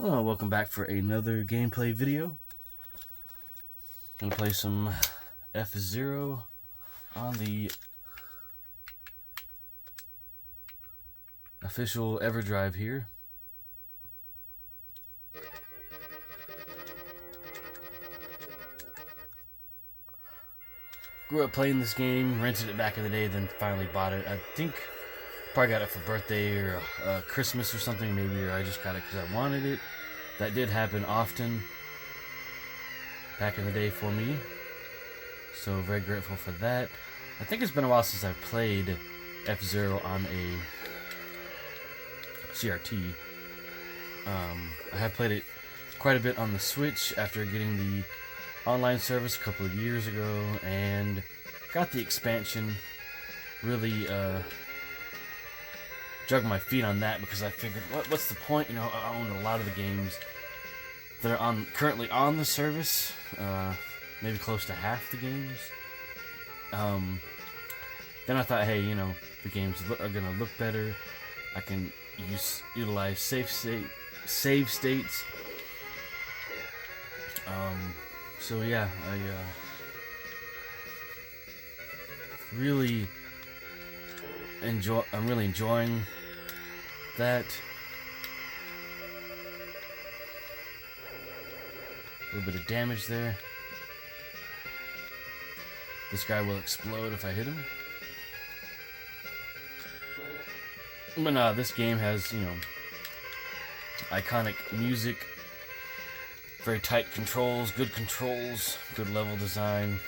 Hello, welcome back for another gameplay video. Gonna play some F-Zero on the official EverDrive here. Grew up playing this game, rented it back in the day, then finally bought it. I think probably got it for birthday or Christmas or something, maybe, or I just got it because I wanted it. That did happen often back in the day for me, so very grateful for that. I think it's been a while since I've played F-Zero on a CRT. I have played it quite a bit on the Switch after getting the online service a couple of years ago, and got the expansion. Really drug my feet on that because I figured, what's the point? You know, I own a lot of the games that are currently on the service, maybe close to half the games. Then I thought, hey, you know, the games are gonna look better. I can utilize save states. So yeah, I'm really enjoying that. A little bit of damage there. This guy will explode if I hit him. But this game has, you know, iconic music, very tight controls, good level design.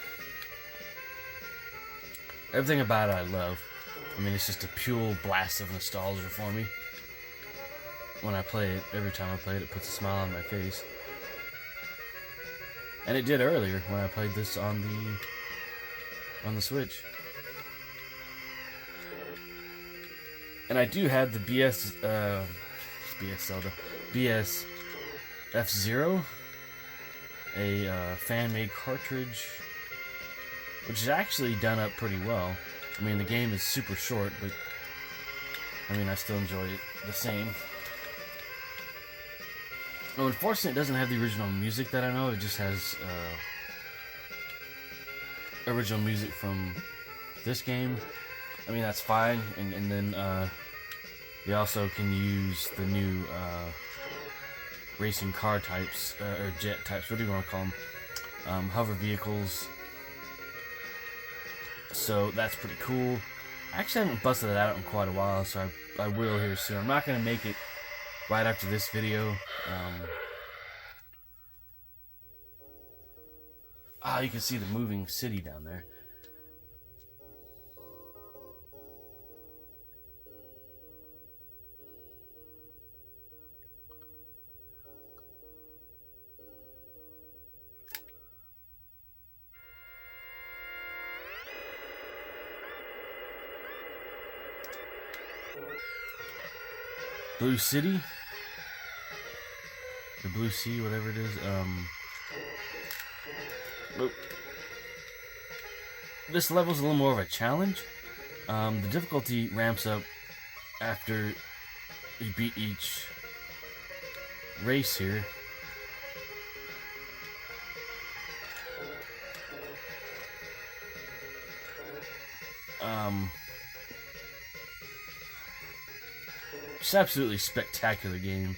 Everything about it I love. I mean, it's just a pure blast of nostalgia for me. When I play it, every time I play it, it puts a smile on my face. And it did earlier when I played this on the Switch. And I do have the BS F-Zero, a fan-made cartridge, which is actually done up pretty well. I mean, the game is super short, but I mean, I still enjoy it the same. Well, unfortunately, it doesn't have the original music that I know. It just has original music from this game. I mean, that's fine. And then you also can use the new racing car types, or jet types, what do you want to call them? Hover vehicles. So that's pretty cool. I actually haven't busted that out in quite a while, so I will here soon. I'm not going to make it right after this video. You can see the moving city down there. Blue City? The Blue Sea, whatever it is. This level's a little more of a challenge. The difficulty ramps up after you beat each race here. It's an absolutely spectacular game.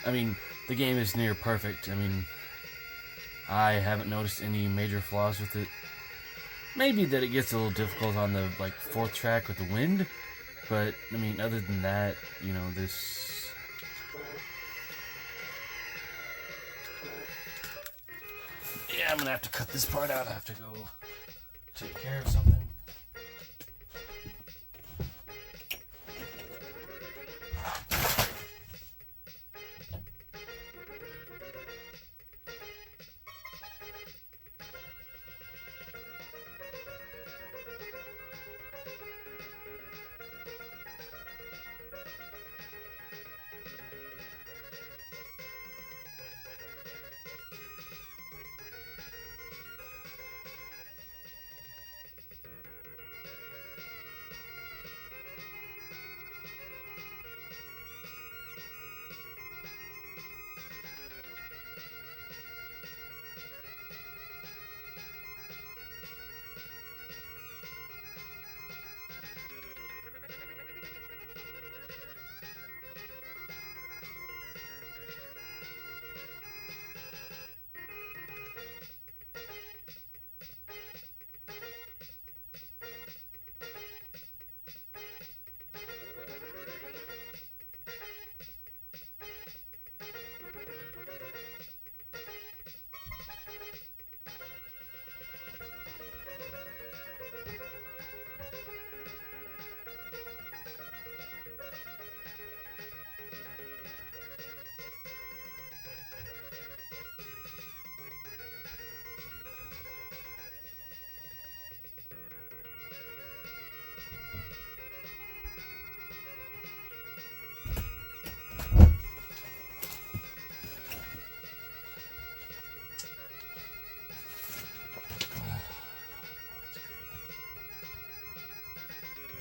I mean, the game is near perfect. I mean, I haven't noticed any major flaws with it. Maybe that it gets a little difficult on the fourth track with the wind, but I mean, other than that, you know, this. Yeah, I'm gonna have to cut this part out. I have to go take care of something.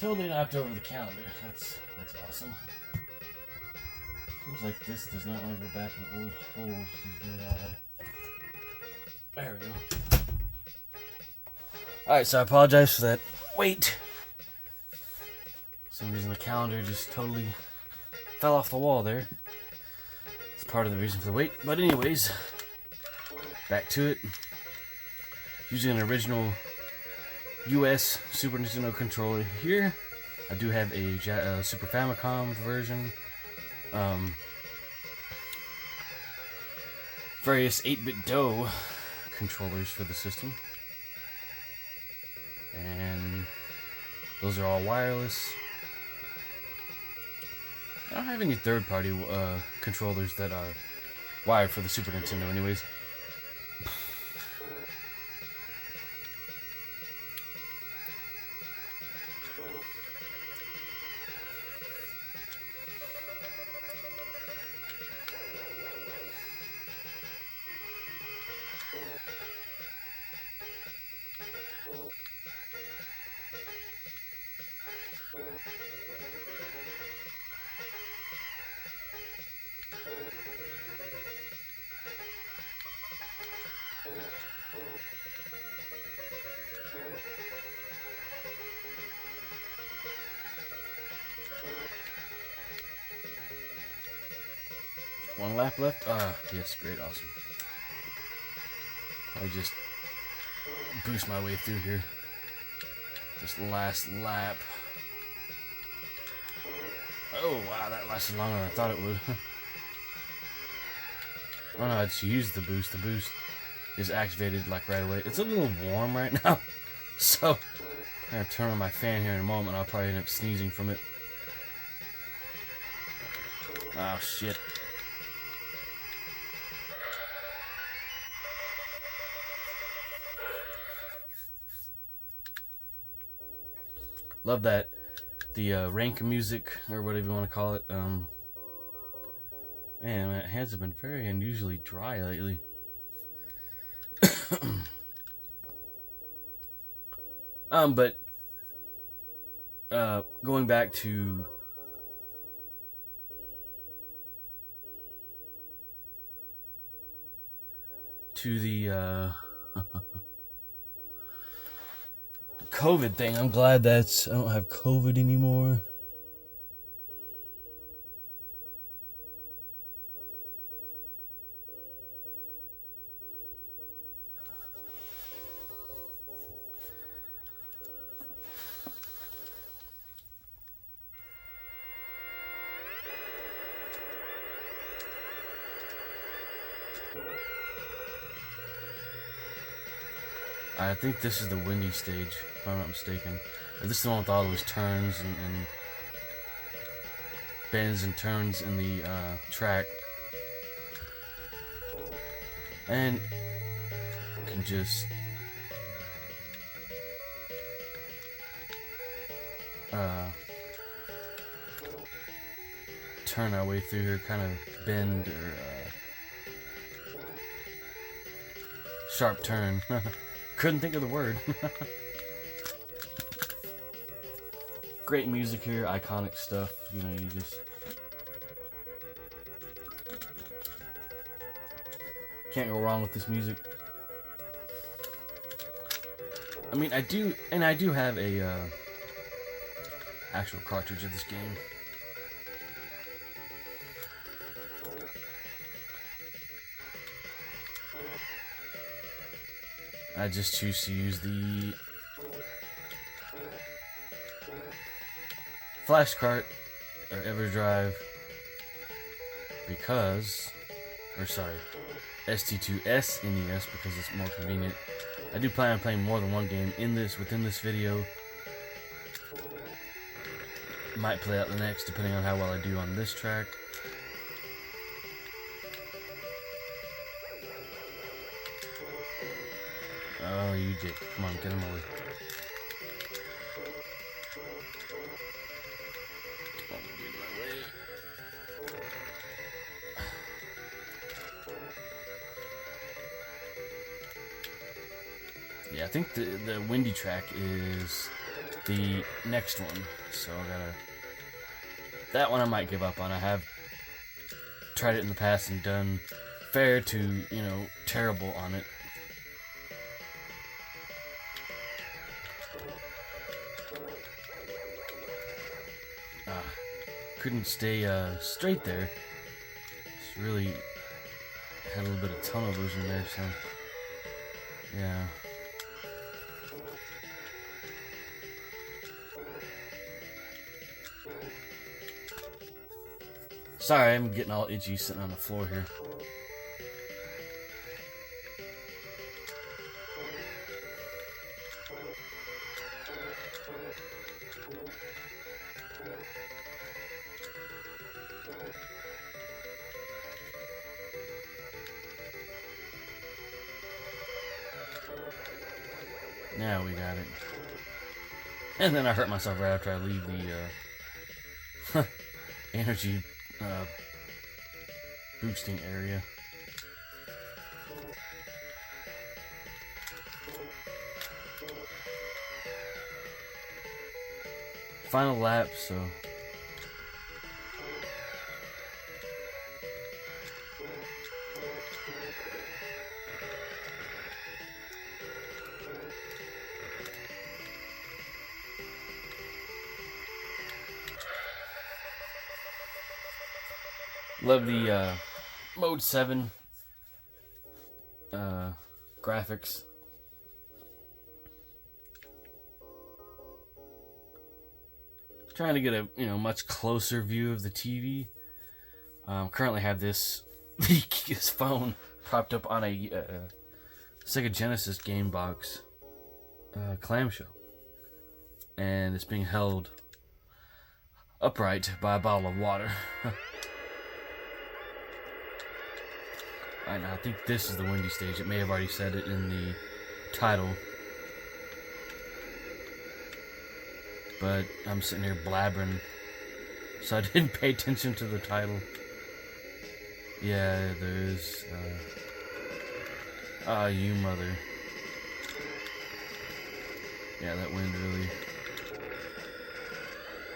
totally knocked over the calendar. That's awesome. Seems like this does not want to go back in old holes. It's very odd. There we go. Alright, so I apologize for that wait. For some reason the calendar just totally fell off the wall there. It's part of the reason for the wait. But anyways, back to it. Using an original US Super Nintendo controller here. I do have a Super Famicom version. Various 8-bit DOE controllers for the system. And those are all wireless. I don't have any third-party controllers that are wired for the Super Nintendo anyways. One lap left? Yes, great, awesome. I just boost my way through here. This last lap. Oh, wow, that lasted longer than I thought it would. Oh no, I just used the boost. The boost is activated like right away. It's a little warm right now, so I'm gonna turn on my fan here in a moment. I'll probably end up sneezing from it. Oh shit. Love that. The rank music, or whatever you want to call it. Man, my hands have been very unusually dry lately. But going back to the COVID thing. I'm glad I don't have COVID anymore. I think this is the windy stage, if I'm not mistaken. This is the one with all those turns and bends and turns in the track. And you can just turn our way through here, kind of bend or sharp turn. Couldn't think of the word. Great music here, iconic stuff. You know, you just can't go wrong with this music. I mean, I do have a actual cartridge of this game. I just choose to use the flash cart or EverDrive because, or sorry, ST2 SNES because it's more convenient. I do plan on playing more than one game within this video. Might play out the next depending on how well I do on this track. Oh, you dick. Come on, get him away. Come on, get in my way. Yeah, I think the windy track is the next one. So I gotta... That one I might give up on. I have tried it in the past and done fair to, you know, terrible on it. Couldn't stay straight there. Just really had a little bit of tunnel vision there, so yeah. Sorry, I'm getting all itchy sitting on the floor here. Now we got it. And then I hurt myself right after I leave the energy boosting area. Final lap, so love the Mode 7 graphics. Trying to get a much closer view of the TV. Currently have this this phone propped up on a Sega Genesis game box clamshell, and it's being held upright by a bottle of water. Alright, now I think this is the windy stage. It may have already said it in the title. But I'm sitting here blabbering, so I didn't pay attention to the title. Yeah, there's you mother. Yeah, that wind really...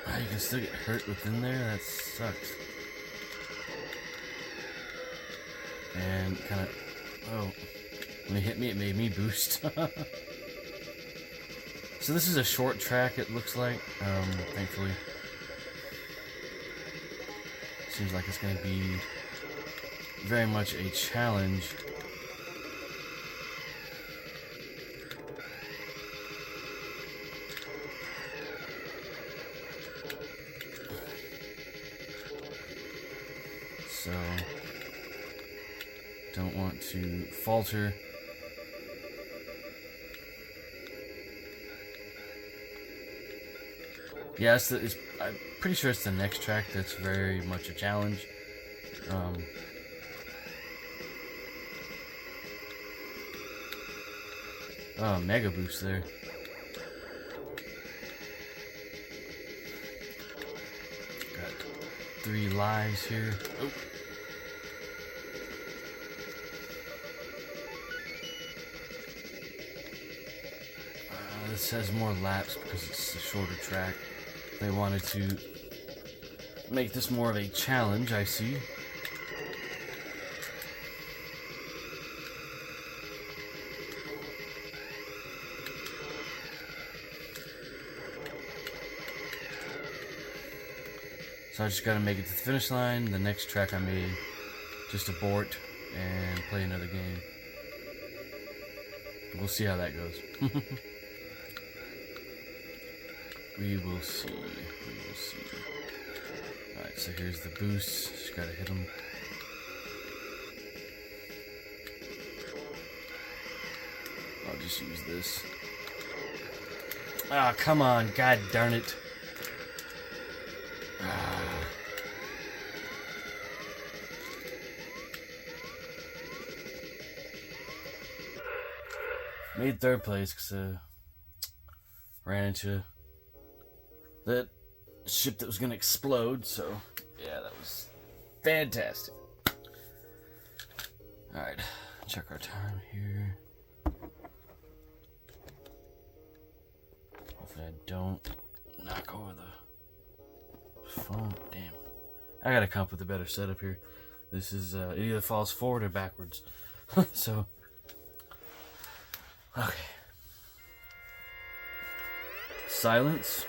Oh, you can still get hurt within there? That sucks. And kind of... Oh. When it hit me, it made me boost. So this is a short track, it looks like, thankfully. Seems like it's going to be very much a challenge. So, don't want to falter. Yeah, I'm pretty sure it's the next track that's very much a challenge. Oh, mega boost there. Got 3 lives here. Oh. This has more laps because it's a shorter track. They wanted to make this more of a challenge, I see. So I just gotta make it to the finish line. The next track I may just abort and play another game. We'll see how that goes. We will see. We will see. Alright, so here's the boost. Just gotta hit them. I'll just use this. Ah, come on. God darn it. Made 3rd place because ran into that ship that was going to explode, so yeah, that was fantastic. Alright, check our time here. Hopefully Don't knock over the phone. Damn. I gotta come up with a better setup here. This is, it either falls forward or backwards. So, okay. Silence.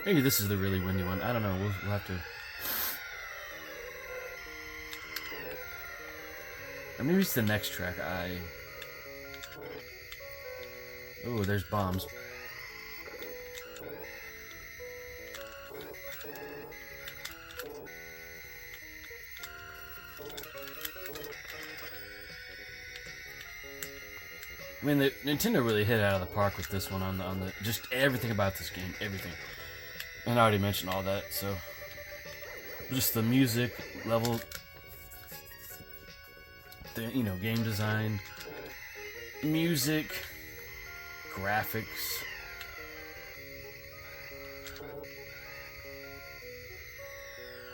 Maybe this is the really windy one. I don't know. We'll have to. Or maybe it's the next track. Oh, there's bombs. I mean, the Nintendo really hit it out of the park with this one on the just everything about this game, everything. And I already mentioned all that, so just the music level, the game design, music, graphics.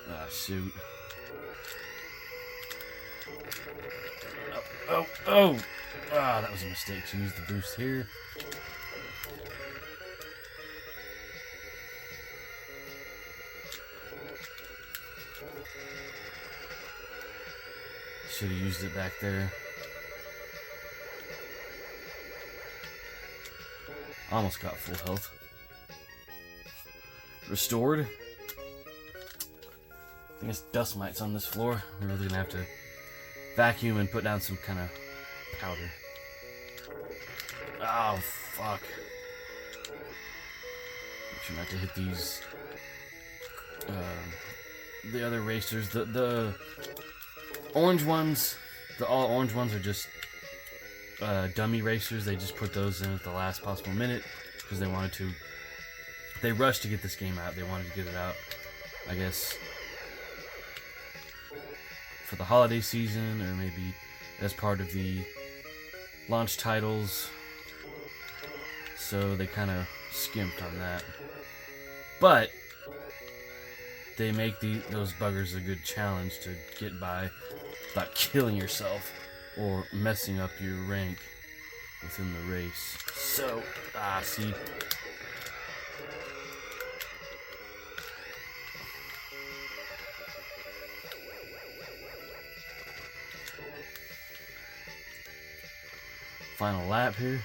Ah, shoot. Oh! Ah, that was a mistake to use the boost here. Should have used it back there. Almost got full health. Restored. I think it's dust mites on this floor. We're really gonna have to vacuum and put down some kind of powder. Oh, fuck. Make sure not to hit these. The other racers. The orange ones. The all orange ones are just dummy racers. They just put those in at the last possible minute because they wanted to. They rushed to get this game out. They wanted to get it out, I guess, for the holiday season, or maybe as part of the launch titles. So they kind of skimped on that. But they make those buggers a good challenge to get by without killing yourself or messing up your rank within the race. So, see. Final lap here.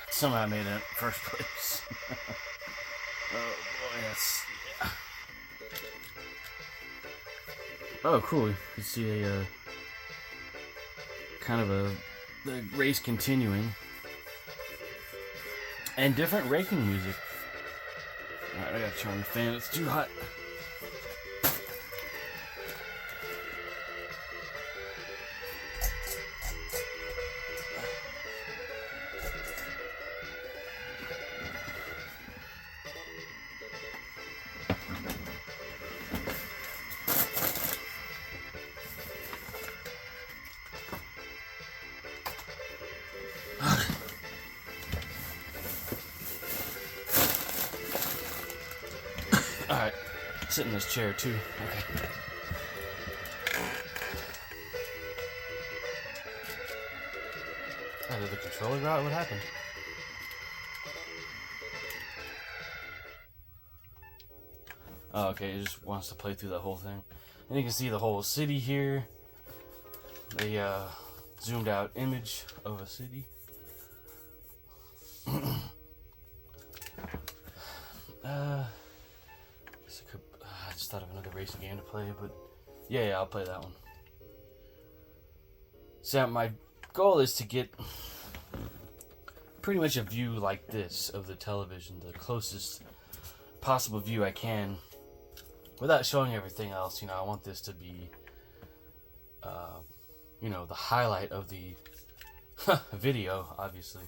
Somehow I made it in first place. Oh boy, that's... Yeah. Oh, cool. You can see a kind of the race continuing, and different raking music. Alright, I gotta turn on the fan. It's too hot. Alright, sit in this chair too. Okay. Oh, did the controller go out? What happened? Oh, okay, it just wants to play through the whole thing. And you can see the whole city here. They zoomed out image of a city. I just thought of another racing game to play, but yeah, I'll play that one. So my goal is to get pretty much a view like this of the television, the closest possible view I can, without showing everything else. You know, I want this to be, you know, the highlight of the video, obviously.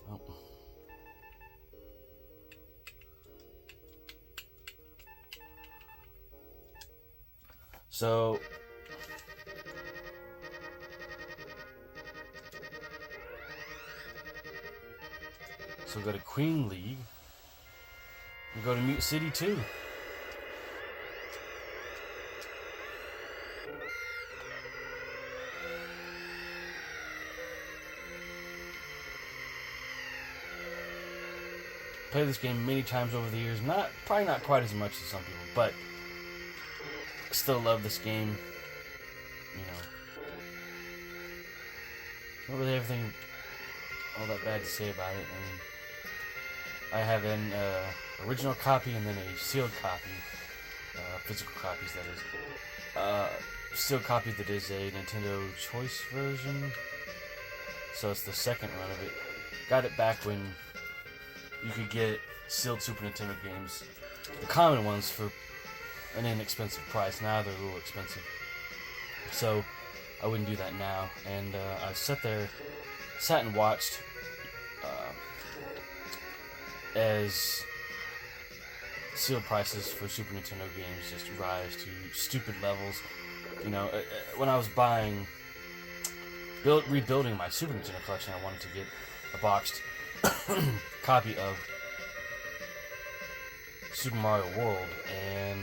Oh. So go to Queen League and go to Mute City 2. Played this game many times over the years. Probably not quite as much as some people, but still love this game. You know, don't really have anything all that bad to say about it. I mean, I have an original copy and then a sealed copy, physical copies that is. Sealed copy that is a Nintendo Choice version, so it's the second run of it. Got it back when you could get sealed Super Nintendo games, the common ones, for an inexpensive price. Now they're a little expensive, so I wouldn't do that now. And I sat and watched as sealed prices for Super Nintendo games just rise to stupid levels. You know, when I was rebuilding my Super Nintendo collection, I wanted to get a boxed copy of Super Mario World, and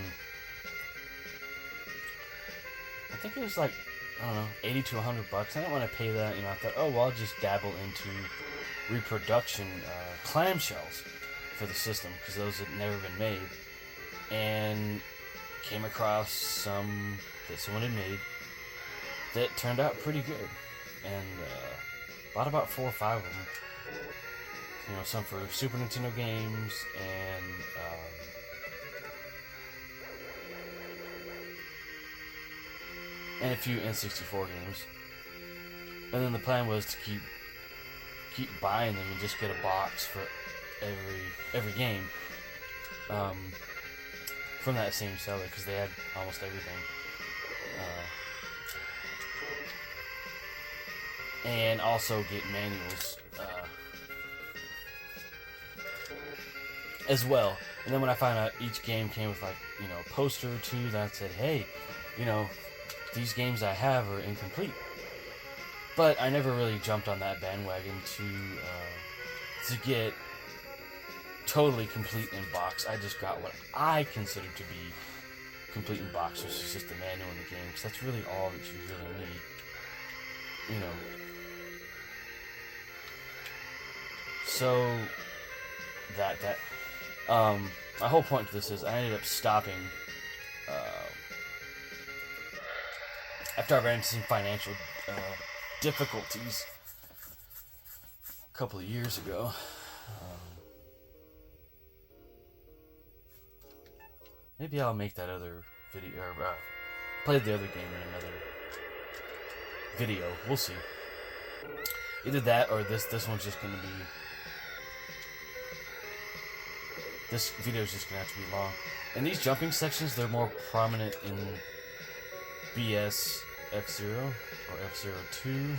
I think it was like, I don't know, $80 to $100. I didn't want to pay that. You know, I thought, oh well, I'll just dabble into reproduction clamshells for the system, because those had never been made, and came across some that someone had made that turned out pretty good, and bought about 4 or 5 of them. You know, some for Super Nintendo games, and a few N64 games. And then the plan was to keep buying them and just get a box for every game from that same seller, because they had almost everything. And also get manuals as well. And then when I found out each game came with, like, you know, a poster or two that said, hey, you know, these games I have are incomplete. But I never really jumped on that bandwagon to get totally complete in box. I just got what I consider to be complete in box, which is just the manual in the game, because that's really all that you really need. You know. So my whole point to this is I ended up stopping after I ran into some financial difficulties a couple of years ago. Maybe I'll make that other video, or play the other game in another video. We'll see. Either that or this one's just going to be... This video is just going to have to be long. And these jumping sections, they're more prominent in BS F-Zero or F-Zero 2.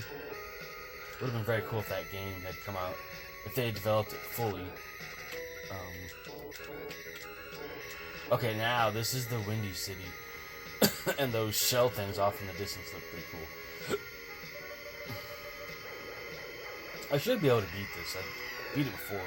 Would have been very cool if that game had come out, if they had developed it fully. Okay, now this is the Windy City. And those shell things off in the distance look pretty cool. I should be able to beat this. I beat it before.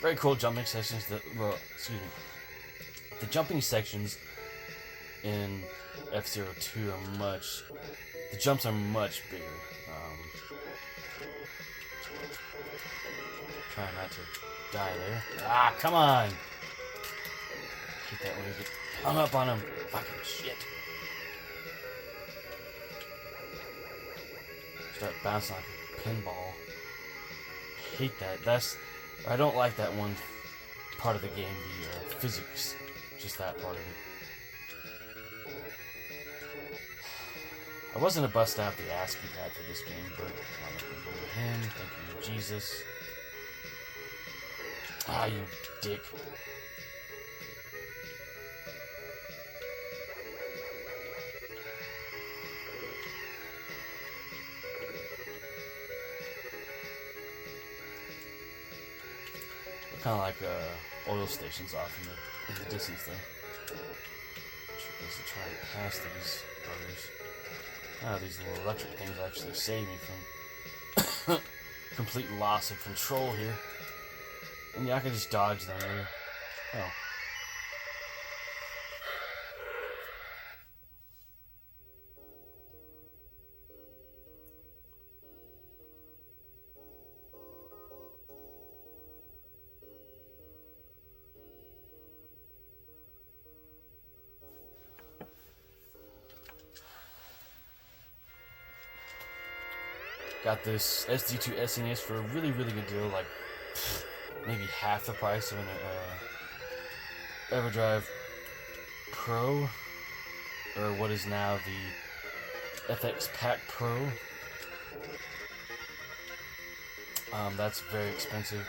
Very cool jumping sections. The jumping sections in F-Zero 2 are much... The jumps are much bigger. Try not to die there. Ah, come on! Hit that when you get hung up on him. Fucking shit. Start bouncing like a pinball. Hate that. I don't like that one part of the game, the physics. Just that part of it. I wasn't to bust out the ASCII pad for this game, but I'm not gonna go to him. Thank you, Jesus. Ah, you dick. Kind of like oil stations off in the distance there. Sure to try to pass these buggers. These little electric things actually save me from complete loss of control here. And yeah, I can just dodge them here. Oh. Got this SD2 SNES for a really, really good deal, like maybe half the price of an EverDrive Pro, or what is now the FX Pack Pro. That's very expensive.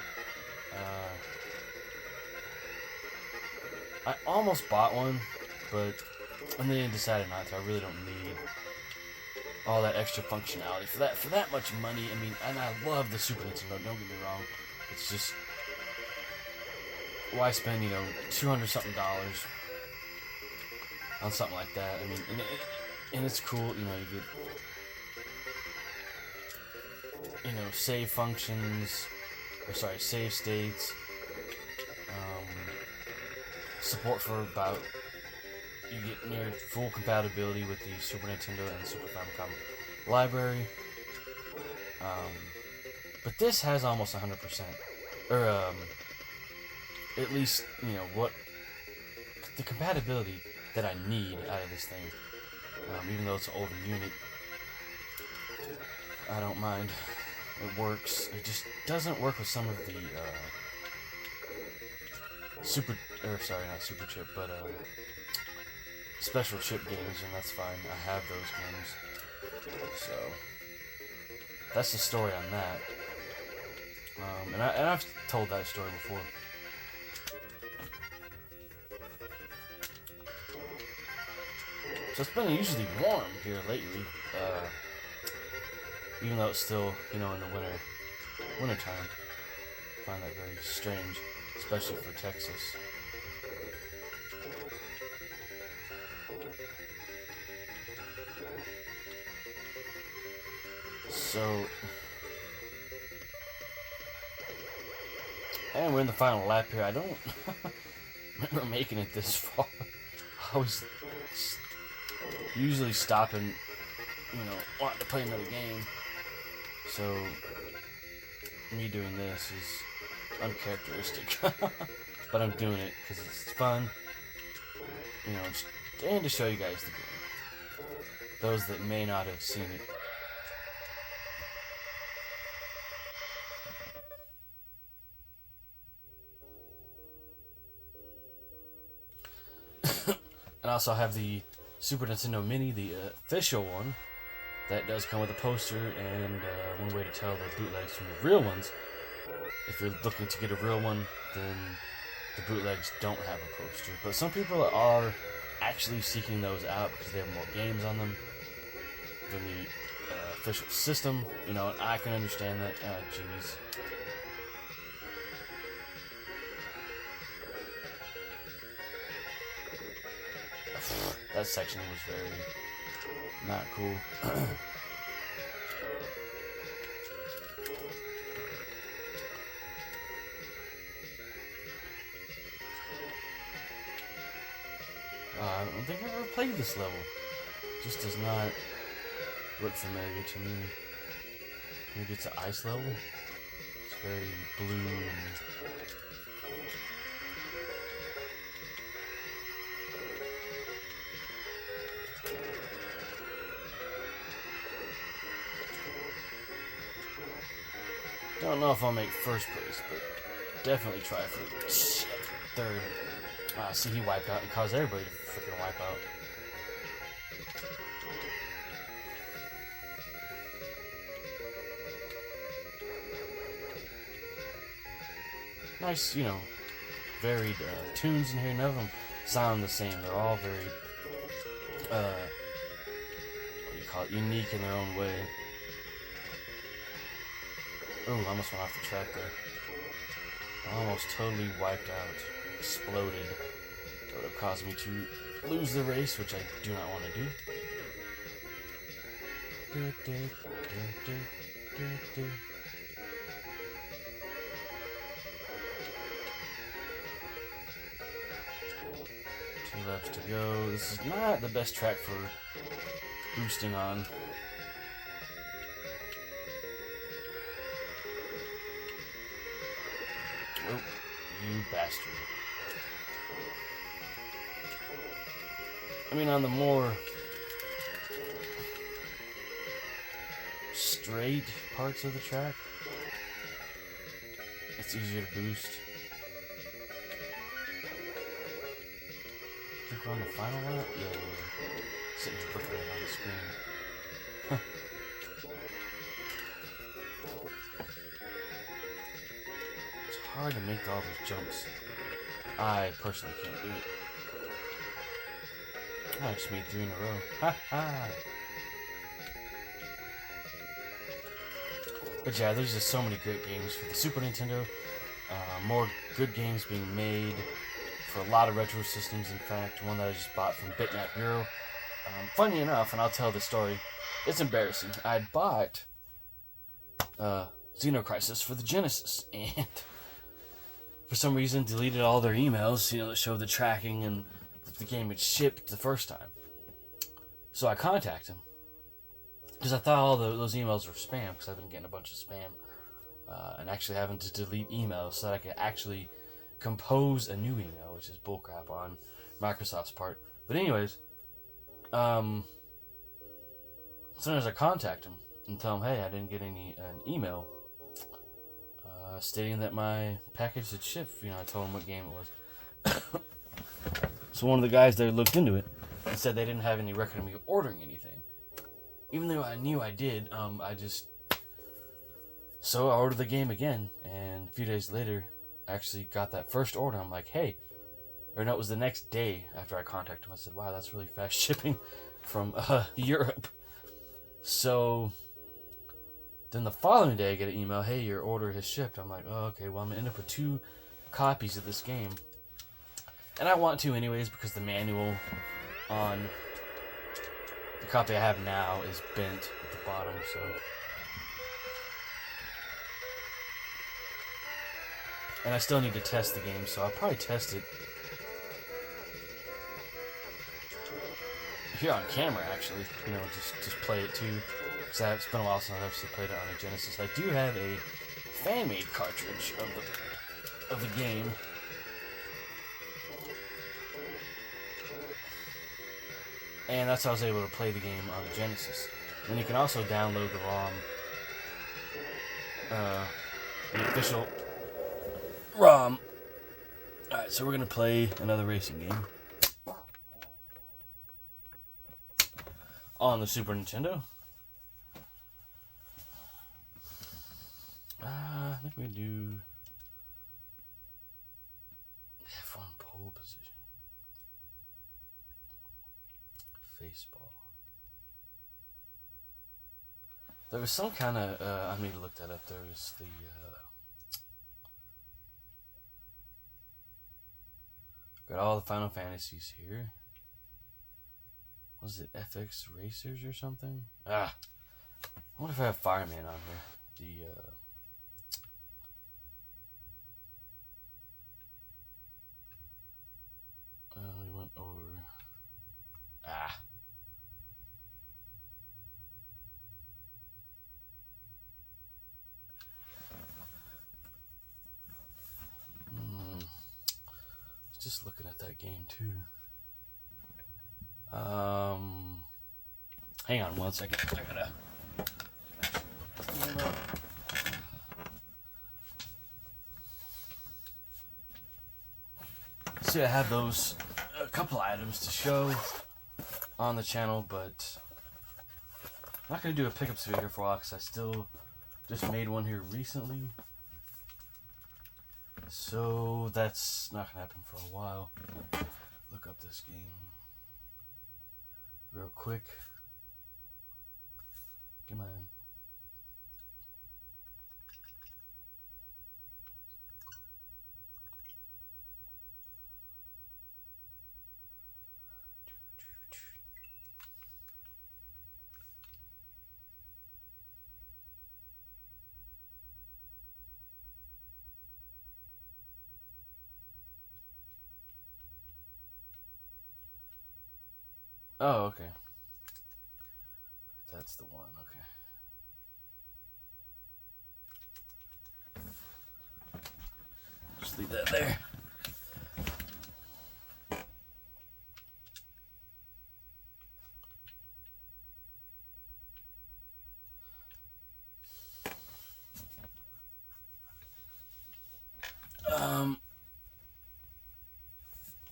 I almost bought one, but and then decided not to. I really don't need all that extra functionality for that much money. I mean, and I love the Super Nintendo, don't get me wrong. It's just, why spend, $200 something on something like that? I mean, and it's cool, you get, save functions, save states, support for about, you get near full compatibility with the Super Nintendo and Super Famicom library. But this has almost 100%, or at least what the compatibility that I need out of this thing. Even though it's an older unit, I don't mind. It works. It just doesn't work with some of the not Super Chip, but special chip games, and that's fine. I have those games, so that's the story on that. And I've told that story before. So it's been unusually warm here lately, even though it's still, in the wintertime. I find that very strange, especially for Texas. So, and we're in the final lap here. I don't remember making it this far. I was usually stopping, wanting to play another game. So, me doing this is uncharacteristic. But I'm doing it because it's fun, and to show you guys the game. Those that may not have seen it. And I also have the Super Nintendo Mini, the official one, that does come with a poster, and one way to tell the bootlegs from the real ones. If you're looking to get a real one, then the bootlegs don't have a poster. But some people are actually seeking those out because they have more games on them than the official system. And I can understand that. Jeez. That section was very not cool. I don't think I've ever played this level. It just does not look familiar to me. Maybe it's an ice level? It's very blue and... Don't know if I'll make first place, but definitely try for third. See, he wiped out. He caused everybody to freaking wipe out. nice, varied tunes in here. None of them sound the same. They're all very, what do you call it, unique in their own way. Ooh, I almost went off the track there. Almost totally wiped out, exploded. That would have caused me to lose the race, which I do not want to do. Two laps to go. This is not the best track for boosting on. Oh, you bastard. I mean, on the more straight parts of the track, it's easier to boost. I think we're on the final lap? Yeah. Sitting here looking at it on the screen. It's hard to make all those jumps. I personally can't do it. I just made 3 in a row. Ha ha! But yeah, there's just so many great games for the Super Nintendo. More good games being made for a lot of retro systems. In fact, one that I just bought from Bitmap Bureau. Funny enough, and I'll tell the story, it's embarrassing. I bought Xenocrisis for the Genesis, and for some reason deleted all their emails, that showed the tracking and the game had shipped the first time. So I contacted him because I thought all those emails were spam, because I've been getting a bunch of spam and actually having to delete emails so that I could actually compose a new email, which is bullcrap on Microsoft's part. But anyways, as soon as I contact him and tell him, hey, I didn't get an email stating that my package had shipped, I told him what game it was. So one of the guys there looked into it and said they didn't have any record of me ordering anything. Even though I knew I did, So I ordered the game again, and a few days later, I actually got that first order. I'm like, hey, or no, it was the next day after I contacted him. I said, wow, that's really fast shipping from Europe. So then the following day, I get an email, hey, your order has shipped. I'm like, oh, okay, well, I'm going to end up with 2 copies of this game. And I want to anyways, because the manual on the copy I have now is bent at the bottom, so. And I still need to test the game, so I'll probably test it here on camera, actually. Just play it too. Because it's been a while since I've actually played it on a Genesis. I do have a fan-made cartridge of the game. And that's how I was able to play the game on the Genesis. And you can also download the ROM, the official ROM. Alright, so we're going to play another racing game on the Super Nintendo. I think we do F1 pole position. Baseball. There was some kind of, I need to look that up. There was the, got all the Final Fantasies here. Was it FX Racers or something? I wonder if I have Fireman on here. We went over. Just looking at that game too. Hang on 1 second. I gotta. See, I have those a couple items to show on the channel, but I'm not gonna do a pickups video for a while because I still just made one here recently. So that's not gonna happen for a while. Look up this game real quick. Come on. Oh, okay. That's the one, okay. Just leave that there.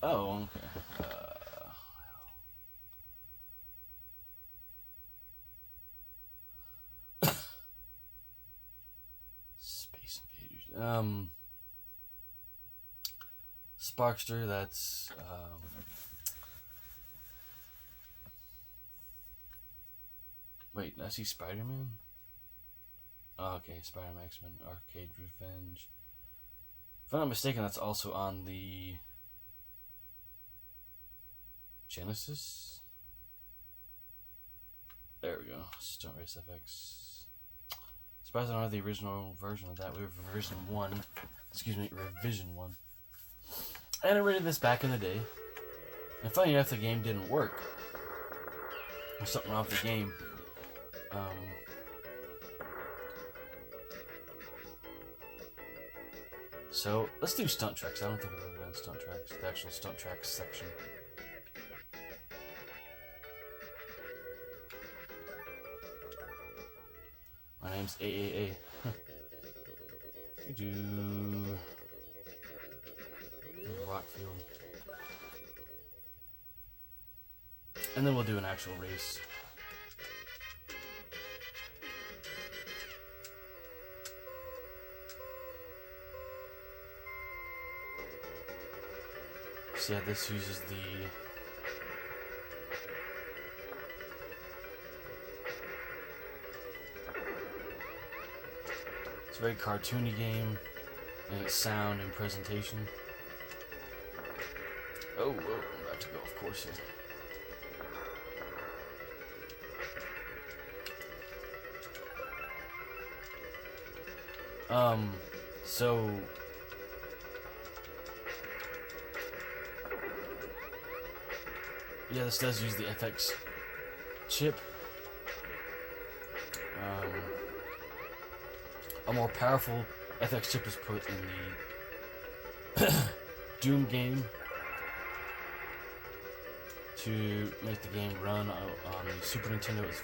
Oh, okay. Space Invaders. Sparkster, that's, wait, I see Spider-Man? Oh, okay, Spider-Man X-Men Arcade Revenge. If I'm not mistaken, that's also on the Genesis? There we go. Stunt Race FX. Surprised I don't have the original version of that. We have Revision 1. Excuse me, Revision 1. And I rated this back in the day. And funny enough, the game didn't work. There's something wrong with the game. So, let's do Stunt Tracks. I don't think I've ever done Stunt Tracks. The actual Stunt Tracks section. My name's AAA. We do Rockfield. And then we'll do an actual race. So yeah, this uses the it's a very cartoony game in its sound and presentation. Oh, whoa, I'm about to go off course here. So yeah, this does use the FX chip. A more powerful FX chip is put in the Doom game to make the game run on the Super Nintendo. It's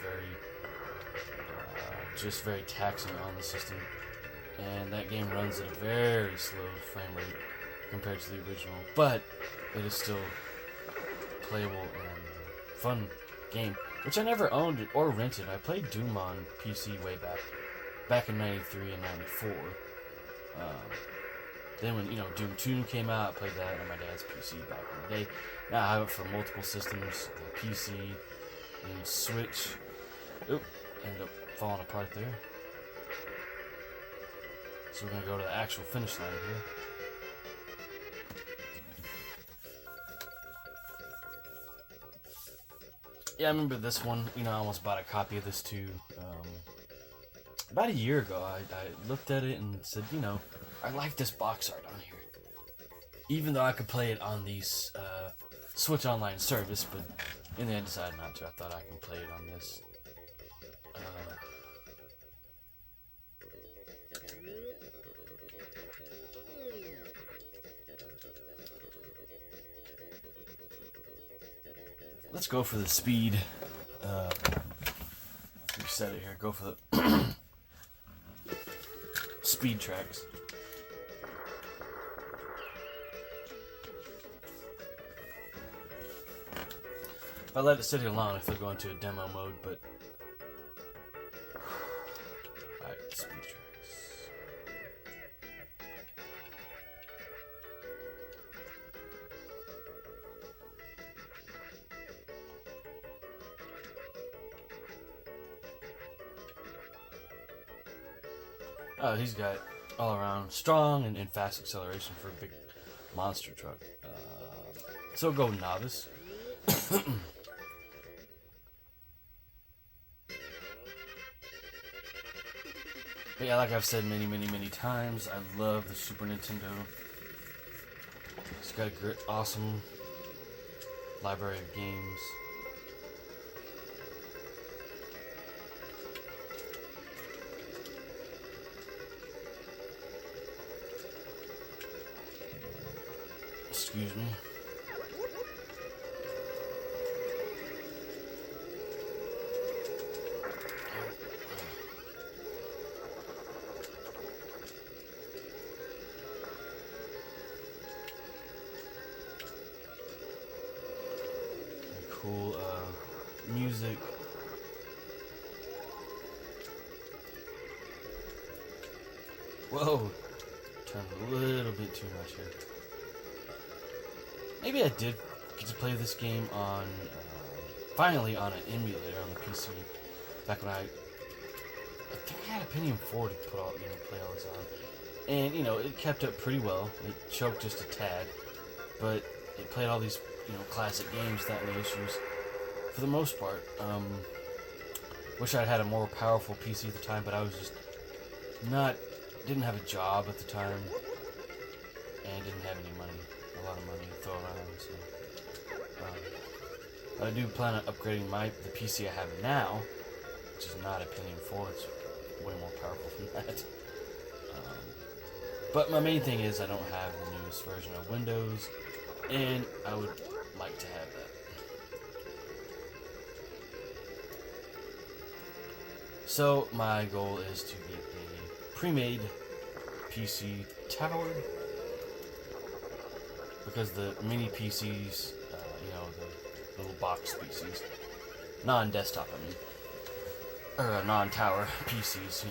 just very taxing on the system, and that game runs at a very slow frame rate compared to the original, but it is still playable and fun game, which I never owned or rented. I played Doom on PC way back in 93 and 94. Then when, Doom 2 came out, I played that on my dad's PC back in the day. Now I have it for multiple systems, the PC and Switch. Oop, ended up falling apart there. So we're going to go to the actual finish line here. Yeah, I remember this one. I almost bought a copy of this too. About a year ago, I looked at it and said, I like this box art on here. Even though I could play it on the Switch Online service, but in the end, I decided not to. I thought I can play it on this. Let's go for the speed. Reset it here. Go for the speed tracks. If I let it sit here long, if I go into a demo mode, but alright, speed tracks. He's got all around strong and fast acceleration for a big monster truck. So go novice. But yeah, like I've said many times, I love the Super Nintendo. It's got a great, awesome library of games. Excuse me. Cool music. Whoa, turned a little bit too much here. Maybe I did get to play this game on, finally on an emulator on the PC. Back when I think I had a Pentium 4 to put all, play all this on. And, it kept up pretty well. It choked just a tad. But it played all these, classic games without any issues. For the most part. Wish I'd had a more powerful PC at the time, but I was just didn't have a job at the time. And didn't have any money. A lot of money to throw around, so I do plan on upgrading the PC I have now, which is not a Pentium 4. It's way more powerful than that. But my main thing is I don't have the newest version of Windows, and I would like to have that. So my goal is to get a pre-made PC tower. Because the mini PCs, the little box PCs, non-desktop, or non-tower PCs,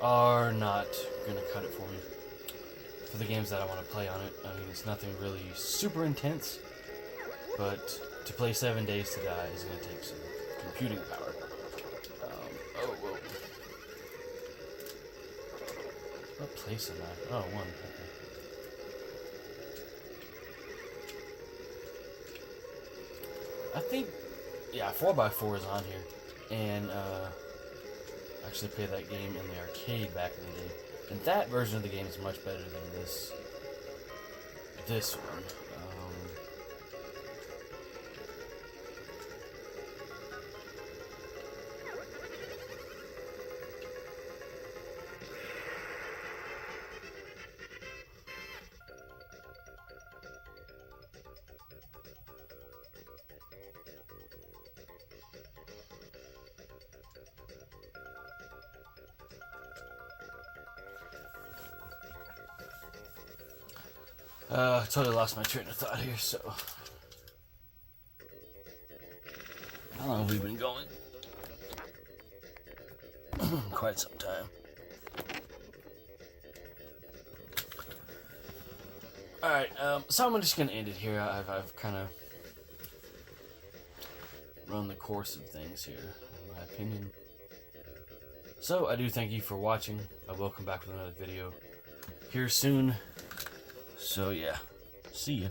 are not going to cut it for me. For the games that I want to play on it, it's nothing really super intense, but to play 7 Days to Die is going to take some computing power. Whoa. What place am I? Oh, one. Okay. I think, 4x4 is on here, and I actually played that game in the arcade back in the day, and that version of the game is much better than this one. Totally lost my train of thought here, so. How long have we been going? Quite some time. Alright, so I'm just gonna end it here. I've kind of run the course of things here, in my opinion. So, I do thank you for watching. I will come back with another video here soon. So yeah, see ya.